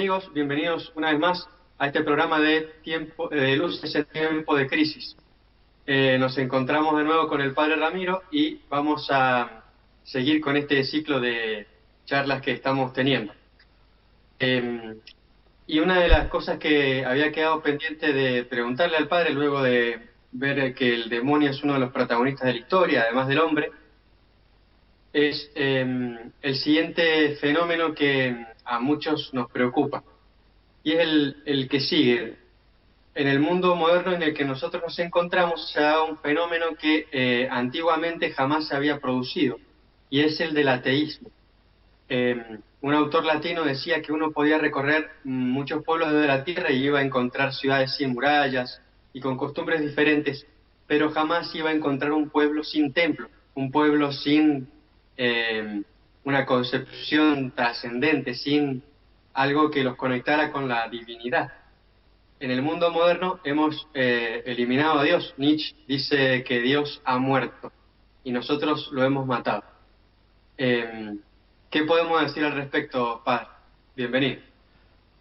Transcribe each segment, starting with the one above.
amigos, bienvenidos una vez más a este programa de Luces en Tiempo de Crisis. Nos encontramos de nuevo con el Padre Ramiro y vamos a seguir con este ciclo de charlas que estamos teniendo. Y una de las cosas que había quedado pendiente de preguntarle al Padre, luego de ver que el demonio es uno de los protagonistas de la historia, además del hombre, es el siguiente fenómeno que a muchos nos preocupa, y es el que sigue. En el mundo moderno en el que nosotros nos encontramos se da un fenómeno que antiguamente jamás se había producido, y es el del ateísmo. Un autor latino decía que uno podía recorrer muchos pueblos de la tierra y iba a encontrar ciudades sin murallas y con costumbres diferentes, pero jamás iba a encontrar un pueblo sin templo, un pueblo sin una concepción trascendente, sin algo que los conectara con la divinidad. En el mundo moderno hemos eliminado a Dios. Nietzsche dice que Dios ha muerto y nosotros lo hemos matado. ¿Qué podemos decir al respecto, Padre? Bienvenido.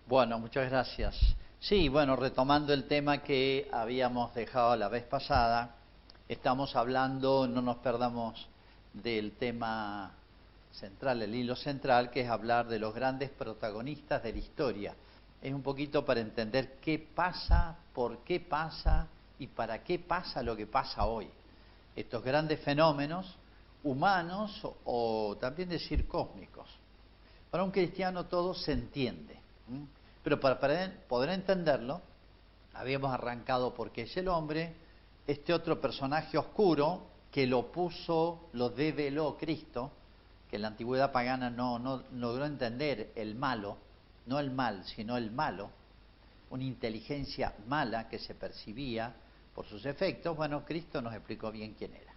Bueno, muchas gracias. Sí, bueno, retomando el tema que habíamos dejado la vez pasada, estamos hablando, no nos perdamos del tema central, el hilo central, que es hablar de los grandes protagonistas de la historia. Es un poquito para entender qué pasa, por qué pasa y para qué pasa lo que pasa hoy. Estos grandes fenómenos humanos o también decir cósmicos. Para un cristiano todo se entiende, pero para poder entenderlo, habíamos arrancado porque es el hombre, este otro personaje oscuro que lo develó Cristo, que en la antigüedad pagana no logró entender el malo, no el mal, sino el malo, una inteligencia mala que se percibía por sus efectos. Bueno, Cristo nos explicó bien quién era.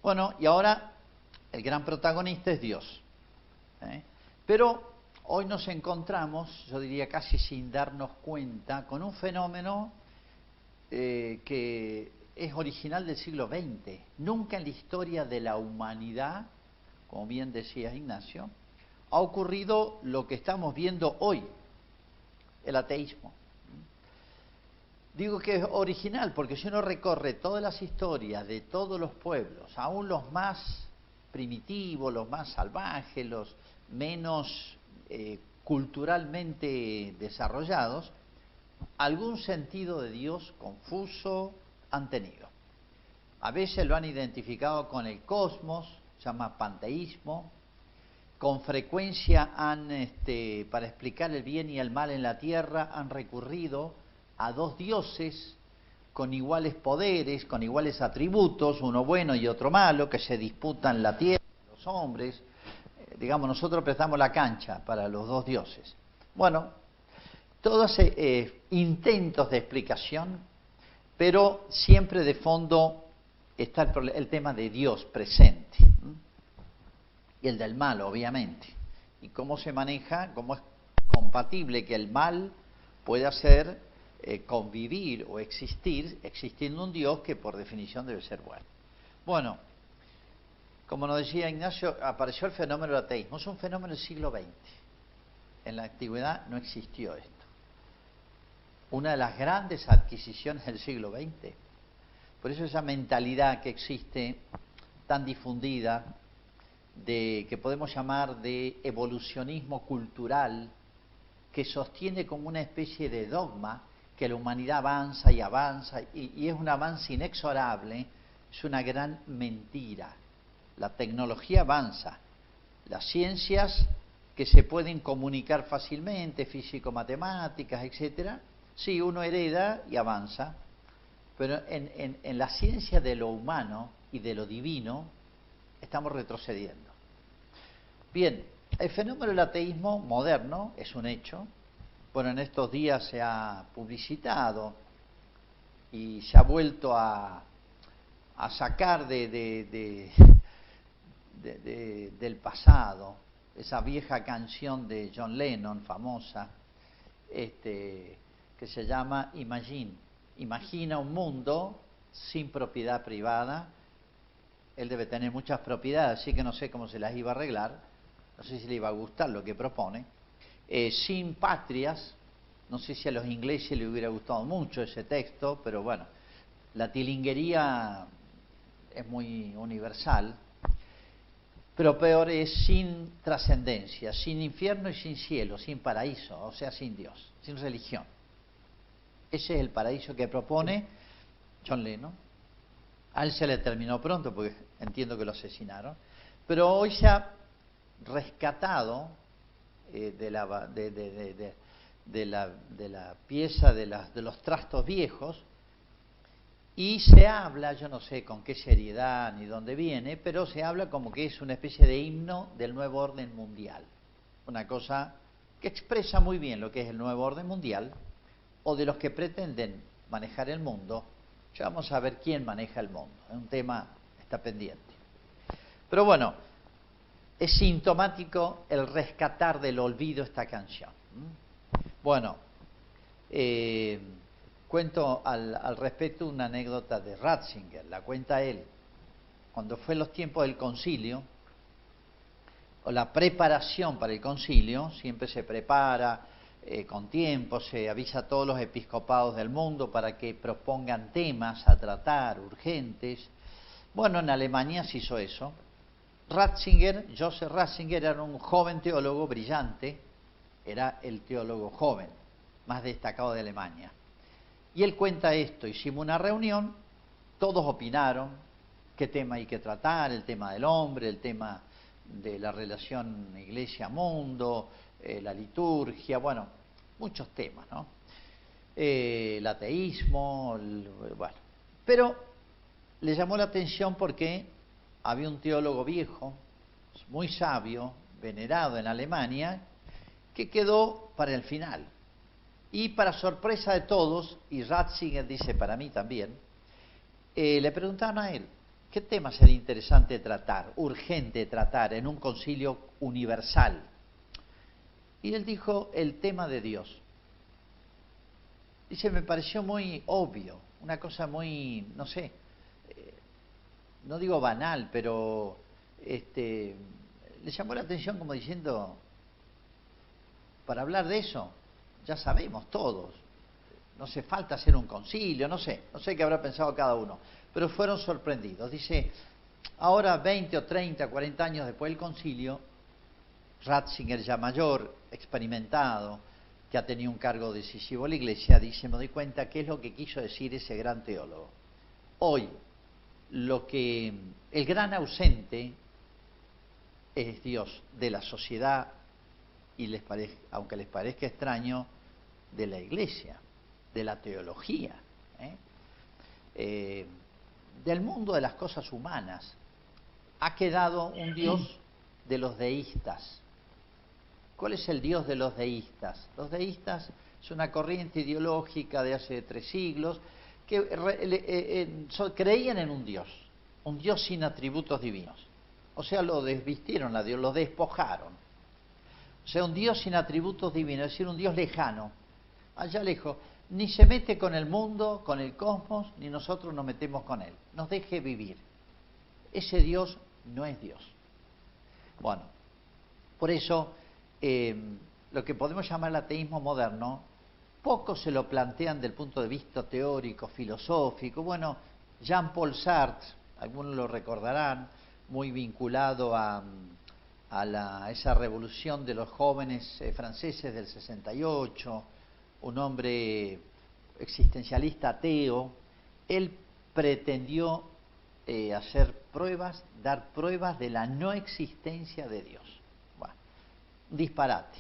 Bueno, y ahora el gran protagonista es Dios. Pero hoy nos encontramos, yo diría casi sin darnos cuenta, con un fenómeno que es original del siglo XX. Nunca en la historia de la humanidad, como bien decía Ignacio, ha ocurrido lo que estamos viendo hoy, el ateísmo. Digo que es original porque si uno recorre todas las historias de todos los pueblos, aún los más primitivos, los más salvajes, los menos culturalmente desarrollados, algún sentido de Dios confuso han tenido. A veces lo han identificado con el cosmos, se llama panteísmo. Con frecuencia para explicar el bien y el mal en la tierra, han recurrido a dos dioses con iguales poderes, con iguales atributos, uno bueno y otro malo, que se disputan la tierra, los hombres. Digamos, nosotros prestamos la cancha para los dos dioses. Bueno, todos intentos de explicación, pero siempre de fondo está el tema de Dios presente. Y el del mal, obviamente. Y cómo se maneja, cómo es compatible que el mal pueda convivir o existiendo un Dios que por definición debe ser bueno. Bueno, como nos decía Ignacio, apareció el fenómeno del ateísmo. Es un fenómeno del siglo XX. En la antigüedad no existió esto. Una de las grandes adquisiciones del siglo XX. Por eso esa mentalidad que existe tan difundida, que podemos llamar de evolucionismo cultural, que sostiene como una especie de dogma que la humanidad avanza y avanza, y es un avance inexorable, es una gran mentira. La tecnología avanza, las ciencias que se pueden comunicar fácilmente, físico-matemáticas, etcétera, sí, uno hereda y avanza, pero en la ciencia de lo humano y de lo divino estamos retrocediendo. Bien, el fenómeno del ateísmo moderno es un hecho. Bueno, en estos días se ha publicitado y se ha vuelto a sacar del pasado esa vieja canción de John Lennon, famosa, que se llama Imagine. Imagina un mundo sin propiedad privada. Él debe tener muchas propiedades, así que no sé cómo se las iba a arreglar, no sé si le iba a gustar lo que propone, sin patrias. No sé si a los ingleses les hubiera gustado mucho ese texto, pero bueno, la tilinguería es muy universal. Pero peor es sin trascendencia, sin infierno y sin cielo, sin paraíso, o sea, sin Dios, sin religión. Ese es el paraíso que propone John Lennon. A él se le terminó pronto porque entiendo que lo asesinaron. Pero hoy se ha rescatado de la pieza de los trastos viejos, y se habla, yo no sé con qué seriedad ni dónde viene, pero se habla como que es una especie de himno del nuevo orden mundial. Una cosa que expresa muy bien lo que es el nuevo orden mundial, o de los que pretenden manejar el mundo. Ya vamos a ver quién maneja el mundo. Es un tema que está pendiente. Pero bueno, es sintomático el rescatar del olvido esta canción. Bueno, cuento al respecto una anécdota de Ratzinger, la cuenta él. Cuando fue los tiempos del concilio, o la preparación para el concilio, siempre se prepara con tiempo, se avisa a todos los episcopados del mundo para que propongan temas a tratar, urgentes. Bueno, en Alemania se hizo eso. Ratzinger, Joseph Ratzinger, era un joven teólogo brillante, era el teólogo joven más destacado de Alemania. Y él cuenta esto: hicimos una reunión, todos opinaron qué tema hay que tratar, el tema del hombre, el tema de la relación iglesia-mundo, la liturgia, bueno, muchos temas, ¿no? El ateísmo, bueno. Pero le llamó la atención porque había un teólogo viejo, muy sabio, venerado en Alemania, que quedó para el final. Y para sorpresa de todos, y Ratzinger dice para mí también, le preguntaron a él, ¿qué tema sería interesante tratar, urgente tratar en un concilio universal? Y él dijo, el tema de Dios. Dice, me pareció muy obvio, una cosa muy, no sé, no digo banal, pero le llamó la atención como diciendo, para hablar de eso, ya sabemos todos, no hace falta hacer un concilio, no sé qué habrá pensado cada uno, pero fueron sorprendidos. Dice, ahora 20 o 30, 40 años después del concilio, Ratzinger, ya mayor, experimentado, que ha tenido un cargo decisivo en la Iglesia, dice, me doy cuenta qué es lo que quiso decir ese gran teólogo. Hoy, el gran ausente es Dios de la sociedad y aunque les parezca extraño, de la Iglesia, de la teología, del mundo de las cosas humanas. Ha quedado un Dios de los deístas. ¿Cuál es el Dios de los deístas? Los deístas es una corriente ideológica de hace 3 siglos que creían en un Dios sin atributos divinos. O sea, lo desvistieron a Dios, lo despojaron. O sea, un Dios sin atributos divinos, es decir, un Dios lejano, allá lejos, ni se mete con el mundo, con el cosmos, ni nosotros nos metemos con él. Nos deje vivir. Ese Dios no es Dios. Bueno, por eso lo que podemos llamar el ateísmo moderno, pocos se lo plantean del punto de vista teórico, filosófico. Bueno, Jean-Paul Sartre, algunos lo recordarán, muy vinculado a esa revolución de los jóvenes franceses del 68, un hombre existencialista ateo. Él pretendió dar pruebas de la no existencia de Dios. Bueno, un disparate.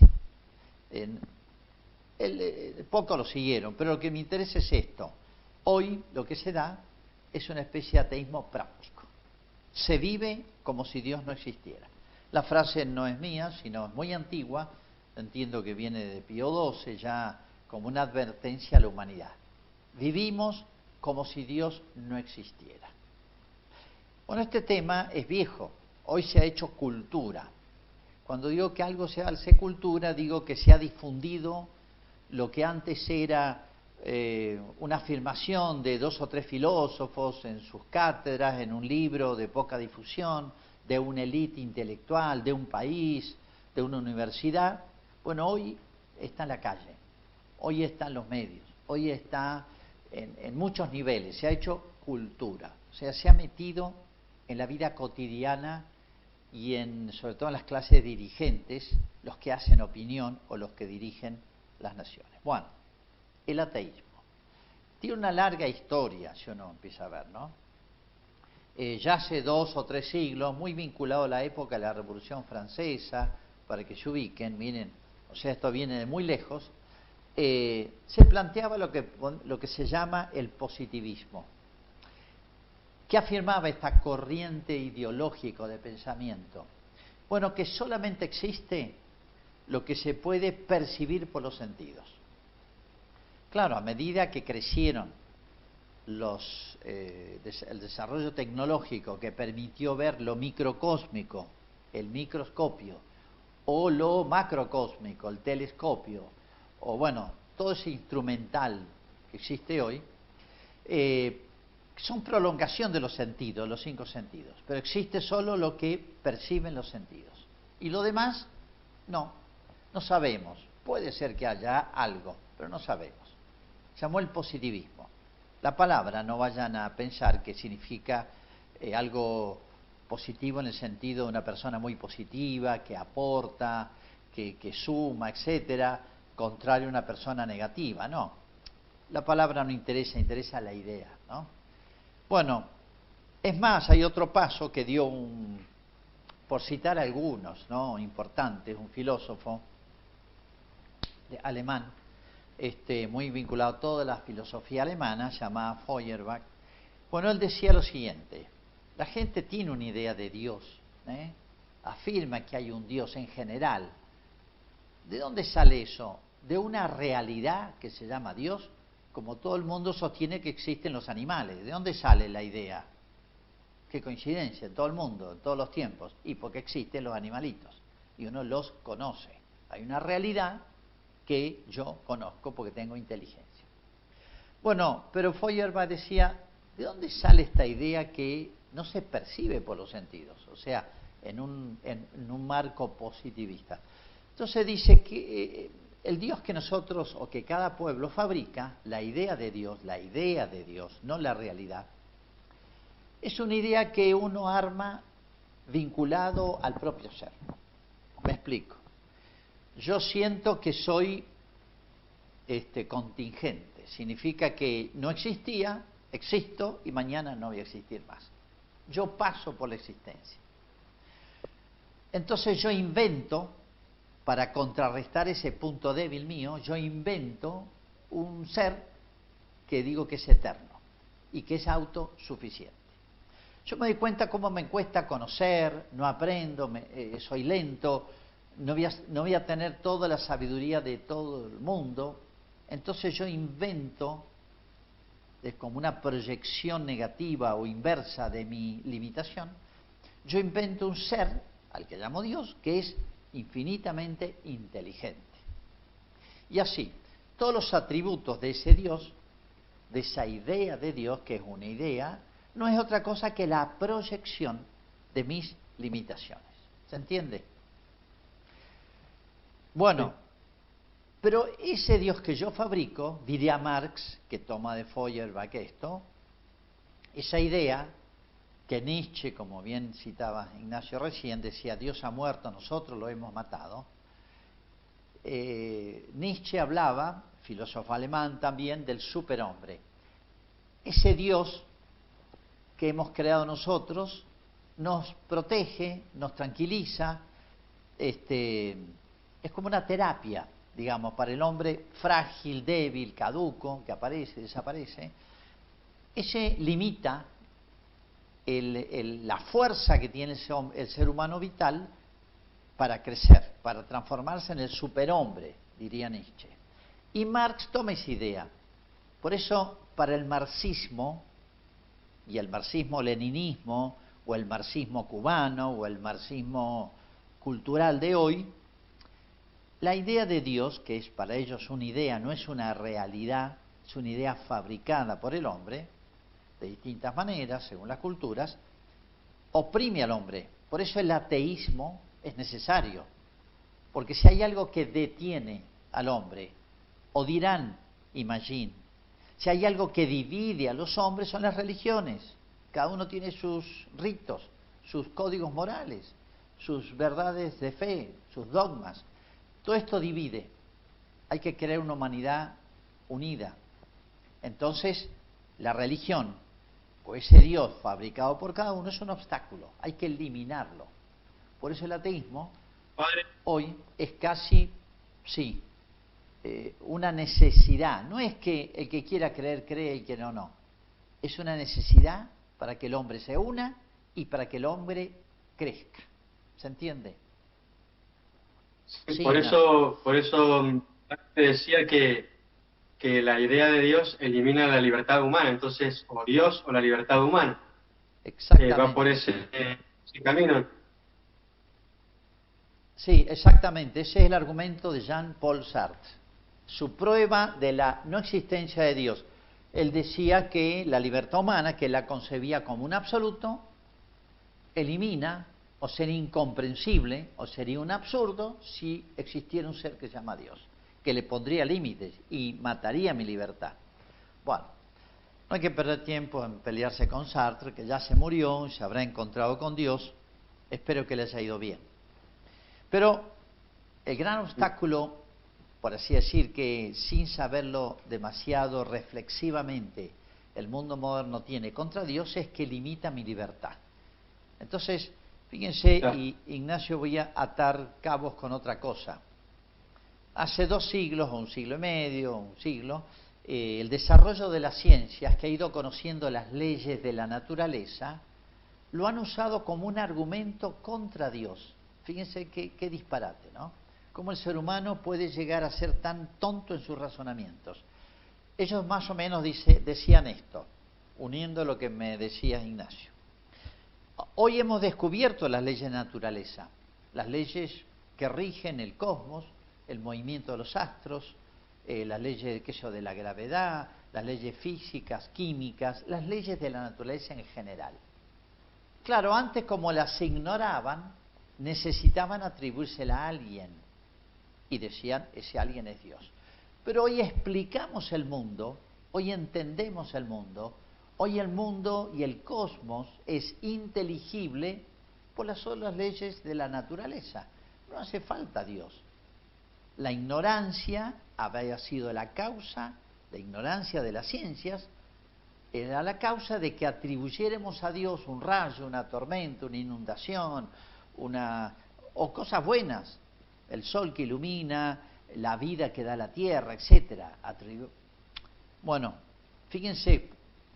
Pocos lo siguieron, pero lo que me interesa es esto. Hoy lo que se da es una especie de ateísmo práctico. Se vive como si Dios no existiera. La frase no es mía, sino es muy antigua, entiendo que viene de Pío XII, ya como una advertencia a la humanidad. Vivimos como si Dios no existiera. Bueno, este tema es viejo, hoy se ha hecho cultura. Cuando digo que algo se hace cultura, digo que se ha difundido lo que antes era una afirmación de 2 o 3 filósofos en sus cátedras, en un libro de poca difusión, de una élite intelectual, de un país, de una universidad. Bueno, hoy está en la calle, hoy está en los medios, hoy está en muchos niveles, se ha hecho cultura, o sea, se ha metido en la vida cotidiana y sobre todo en las clases dirigentes, los que hacen opinión o los que dirigen las naciones. Bueno, el ateísmo tiene una larga historia, si uno empieza a ver, ¿no? Ya hace 2 o 3 siglos, muy vinculado a la época de la Revolución Francesa, para que se ubiquen, miren, o sea, esto viene de muy lejos, se planteaba lo que se llama el positivismo. ¿Qué afirmaba esta corriente ideológica de pensamiento? Bueno, que solamente existe lo que se puede percibir por los sentidos. Claro, a medida que crecieron el desarrollo tecnológico que permitió ver lo microcósmico, el microscopio, o lo macrocósmico, el telescopio, o bueno, todo ese instrumental que existe hoy, son prolongación de los sentidos, los 5 sentidos, pero existe solo lo que perciben los sentidos. Y lo demás, no sabemos. Puede ser que haya algo, pero no sabemos. Se llamó el positivismo. La palabra, no vayan a pensar que significa algo positivo en el sentido de una persona muy positiva, que aporta, que suma, etcétera, contrario a una persona negativa, no. La palabra no interesa, interesa la idea, ¿no? Bueno, es más, hay otro paso que dio por citar algunos, ¿no?, importantes, un filósofo alemán, muy vinculado a toda la filosofía alemana, llamada Feuerbach. Bueno, él decía lo siguiente: la gente tiene una idea de Dios, afirma que hay un Dios en general. ¿De dónde sale eso? De una realidad que se llama Dios, como todo el mundo sostiene que existen los animales. ¿De dónde sale la idea? Qué coincidencia, en todo el mundo, en todos los tiempos, y porque existen los animalitos, y uno los conoce. Hay una realidad que yo conozco porque tengo inteligencia. Bueno, pero Feuerbach decía, ¿de dónde sale esta idea que no se percibe por los sentidos? O sea, en un marco positivista. Entonces dice que el Dios que nosotros, o que cada pueblo fabrica, la idea de Dios, no la realidad, es una idea que uno arma vinculado al propio ser. Me explico. Yo siento que soy contingente, significa que no existía, existo y mañana no voy a existir más. Yo paso por la existencia. Entonces yo invento, para contrarrestar ese punto débil mío, yo invento un ser que digo que es eterno y que es autosuficiente. Yo me doy cuenta cómo me cuesta conocer, no aprendo, soy lento, no voy a tener toda la sabiduría de todo el mundo. Entonces yo invento, es como una proyección negativa o inversa de mi limitación, yo invento un ser, al que llamo Dios, que es infinitamente inteligente. Y así, todos los atributos de ese Dios, de esa idea de Dios, que es una idea, no es otra cosa que la proyección de mis limitaciones. ¿Se entiende? Bueno, sí. Pero ese Dios que yo fabrico, diría Marx, que toma de Feuerbach esto, esa idea que Nietzsche, como bien citaba Ignacio recién, decía, Dios ha muerto, nosotros lo hemos matado. Nietzsche hablaba, filósofo alemán también, del superhombre. Ese Dios que hemos creado nosotros nos protege, nos tranquiliza, es como una terapia, digamos, para el hombre frágil, débil, caduco, que aparece, desaparece. Ese limita la fuerza que tiene el ser humano vital para crecer, para transformarse en el superhombre, diría Nietzsche. Y Marx toma esa idea. Por eso, para el marxismo, y el marxismo-leninismo, o el marxismo cubano, o el marxismo cultural de hoy, la idea de Dios, que es para ellos una idea, no es una realidad, es una idea fabricada por el hombre, de distintas maneras, según las culturas, oprime al hombre. Por eso el ateísmo es necesario, Porque si hay algo que detiene al hombre, o dirán, imagine, si hay algo que divide a los hombres son las religiones. Cada uno tiene sus ritos, sus códigos morales, sus verdades de fe, sus dogmas. Todo esto divide. Hay que crear una humanidad unida. Entonces, la religión, o ese Dios fabricado por cada uno, es un obstáculo. Hay que eliminarlo. Por eso el ateísmo Padre, hoy es casi, sí, una necesidad. No es que el que quiera creer, cree y que no, no. Es una necesidad para que el hombre se una y para que el hombre crezca. ¿Se entiende? Sí, Ignacio. por eso te decía que la idea de Dios elimina la libertad humana, entonces o Dios o la libertad humana. Va por Exactamente. ese camino. Sí, exactamente. Ese es el argumento de Jean-Paul Sartre. Su prueba de la no existencia de Dios. Él decía que la libertad humana, que la concebía como un absoluto, elimina o sería incomprensible o sería un absurdo si existiera un ser que se llama Dios, que le pondría límites y mataría mi libertad. Bueno, no hay que perder tiempo en pelearse con Sartre, que ya se murió, se habrá encontrado con Dios. Espero que le haya ido bien. Pero el gran obstáculo, por así decir, que sin saberlo demasiado reflexivamente el mundo moderno tiene contra Dios es que limita mi libertad. Entonces, fíjense, y Ignacio, voy a atar cabos con otra cosa. Hace 2 siglos, o 1 siglo y medio, 1 siglo, el desarrollo de las ciencias, que ha ido conociendo las leyes de la naturaleza, lo han usado como un argumento contra Dios. Fíjense qué disparate, ¿no? Cómo el ser humano puede llegar a ser tan tonto en sus razonamientos. Ellos más o menos decían esto, uniendo lo que me decía Ignacio. Hoy hemos descubierto las leyes de naturaleza, las leyes que rigen el cosmos, el movimiento de los astros, las leyes de la gravedad, las leyes físicas, químicas, las leyes de la naturaleza en general. Claro, antes como las ignoraban, necesitaban atribuírsela a alguien y decían, ese alguien es Dios. Pero hoy explicamos el mundo, hoy entendemos el mundo, hoy el mundo y el cosmos es inteligible por las solas leyes de la naturaleza. No hace falta Dios. La ignorancia había sido la causa, la ignorancia de las ciencias, era la causa de que atribuyéramos a Dios un rayo, una tormenta, una inundación, o cosas buenas, el sol que ilumina, la vida que da la tierra, etcétera. Bueno, fíjense,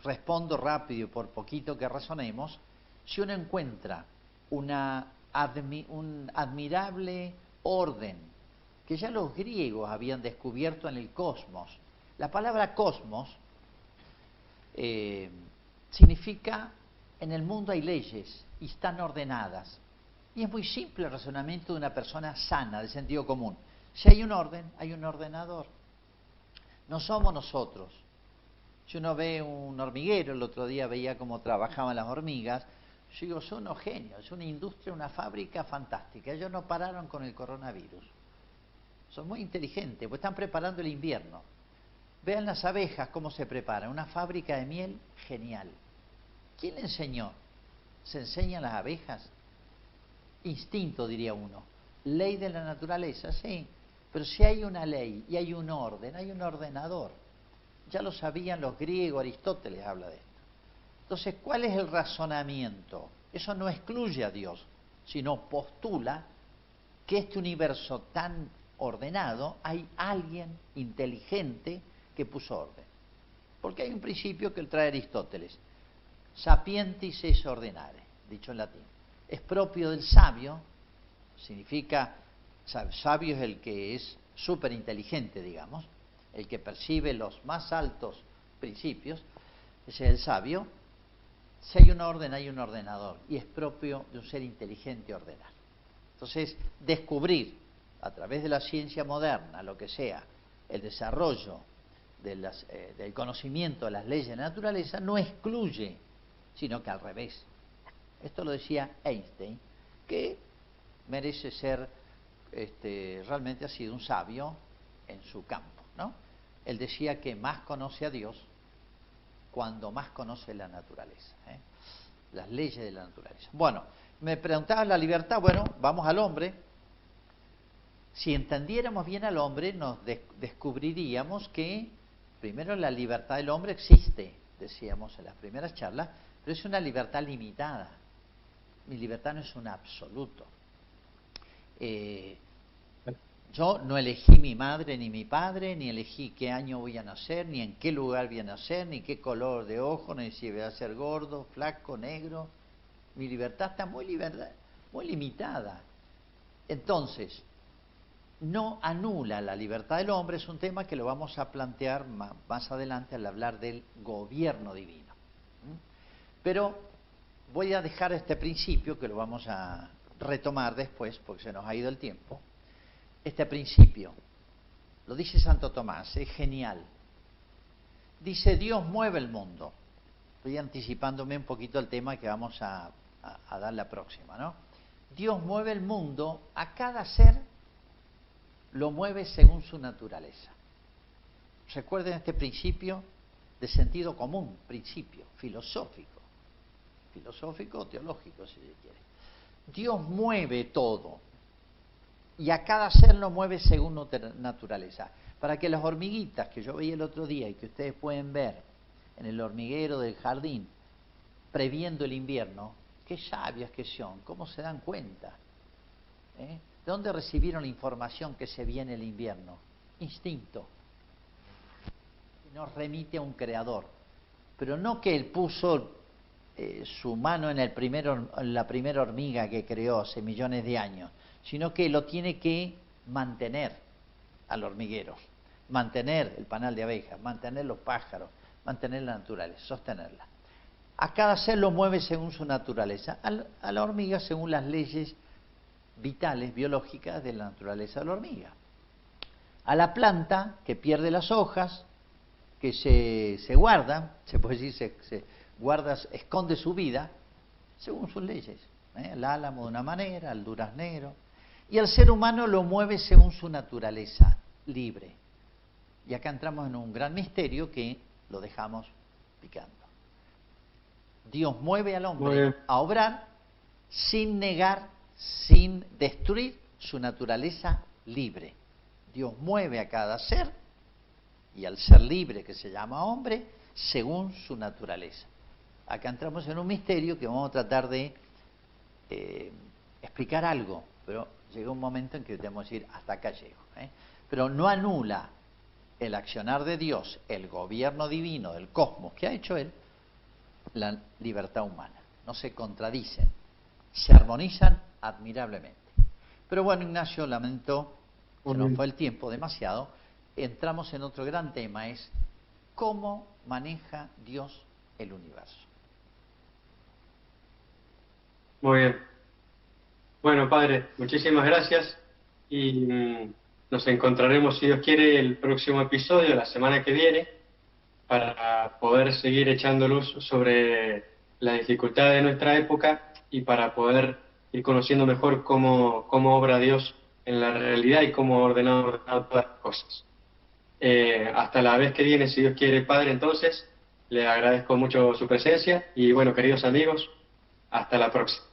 respondo rápido y por poquito que razonemos, si uno encuentra un admirable orden que ya los griegos habían descubierto en el cosmos. La palabra cosmos significa en el mundo hay leyes y están ordenadas. Y es muy simple el razonamiento de una persona sana, de sentido común. Si hay un orden, hay un ordenador. No somos nosotros. Si uno ve un hormiguero, el otro día veía cómo trabajaban las hormigas, yo digo, son unos genios, es una industria, una fábrica fantástica. Ellos no pararon con el coronavirus. Son muy inteligentes, pues están preparando el invierno. Vean las abejas cómo se preparan, una fábrica de miel genial. ¿Quién le enseñó? ¿Se enseñan las abejas? Instinto, diría uno. Ley de la naturaleza, sí. Pero si hay una ley y hay un orden, hay un ordenador. Ya lo sabían los griegos, Aristóteles habla de esto. Entonces, ¿cuál es el razonamiento? Eso no excluye a Dios, sino postula que este universo tan ordenado, hay alguien inteligente que puso orden. Porque hay un principio que trae Aristóteles. Sapientis es ordinare, dicho en latín. Es propio del sabio, significa, sabio es el que es súper inteligente, digamos, el que percibe los más altos principios, ese es el sabio. Si hay un orden, hay un ordenador, y es propio de un ser inteligente ordenar. Entonces, descubrir a través de la ciencia moderna, lo que sea, el desarrollo del conocimiento de las leyes de la naturaleza, no excluye, sino que al revés. Esto lo decía Einstein, que merece ser realmente ha sido un sabio en su campo, ¿no? Él decía que más conoce a Dios cuando más conoce la naturaleza, las leyes de la naturaleza. Bueno, me preguntaba la libertad. Bueno, vamos al hombre. Si entendiéramos bien al hombre, nos descubriríamos que primero la libertad del hombre existe, decíamos en las primeras charlas, pero es una libertad limitada. Mi libertad no es un absoluto. Yo no elegí mi madre ni mi padre, ni elegí qué año voy a nacer, ni en qué lugar voy a nacer, ni qué color de ojo, ni si voy a ser gordo, flaco, negro. Mi libertad está muy limitada. Entonces, no anula la libertad del hombre, es un tema que lo vamos a plantear más adelante al hablar del gobierno divino. Pero voy a dejar este principio, que lo vamos a retomar después, porque se nos ha ido el tiempo. Este principio, lo dice Santo Tomás, es genial. Dice, Dios mueve el mundo. Estoy anticipándome un poquito al tema que vamos a dar la próxima, ¿no? Dios mueve el mundo, a cada ser lo mueve según su naturaleza. Recuerden este principio de sentido común, principio filosófico o teológico, si se quiere. Dios mueve todo y a cada ser lo mueve según naturaleza. Para que las hormiguitas que yo veía el otro día y que ustedes pueden ver en el hormiguero del jardín, previendo el invierno, qué sabias que son, cómo se dan cuenta. ¿De dónde recibieron la información que se viene el invierno? Instinto. Nos remite a un creador, pero no que él puso su mano en la primera hormiga que creó hace millones de años, sino que lo tiene que mantener al hormiguero, mantener el panal de abejas, mantener los pájaros, mantener la naturaleza, sostenerla. A cada ser lo mueve según su naturaleza, a la hormiga según las leyes vitales, biológicas de la naturaleza de la hormiga. A la planta, que pierde las hojas, que se guarda, se puede decir, se guarda, esconde su vida, según sus leyes. El álamo de una manera, el duraznero. Y al ser humano lo mueve según su naturaleza, libre. Y acá entramos en un gran misterio que lo dejamos picando. Dios mueve al hombre a obrar sin negar, sin destruir su naturaleza libre. Dios mueve a cada ser, y al ser libre que se llama hombre, según su naturaleza. Acá entramos en un misterio que vamos a tratar de explicar algo, pero llega un momento en que tenemos que decir, hasta acá llego. Pero no anula el accionar de Dios, el gobierno divino del cosmos que ha hecho Él, la libertad humana. No se contradicen, se armonizan admirablemente. Pero bueno, Ignacio, lamento, se nos fue el tiempo demasiado. Entramos en otro gran tema, es cómo maneja Dios el universo. Muy bien. Bueno, Padre, muchísimas gracias y nos encontraremos, si Dios quiere, el próximo episodio, la semana que viene, para poder seguir echando luz sobre la dificultad de nuestra época y para poder ir conociendo mejor cómo obra Dios en la realidad y cómo ha ordenado todas las cosas. Hasta la vez que viene, si Dios quiere, Padre, entonces, le agradezco mucho su presencia y bueno, queridos amigos, hasta la próxima.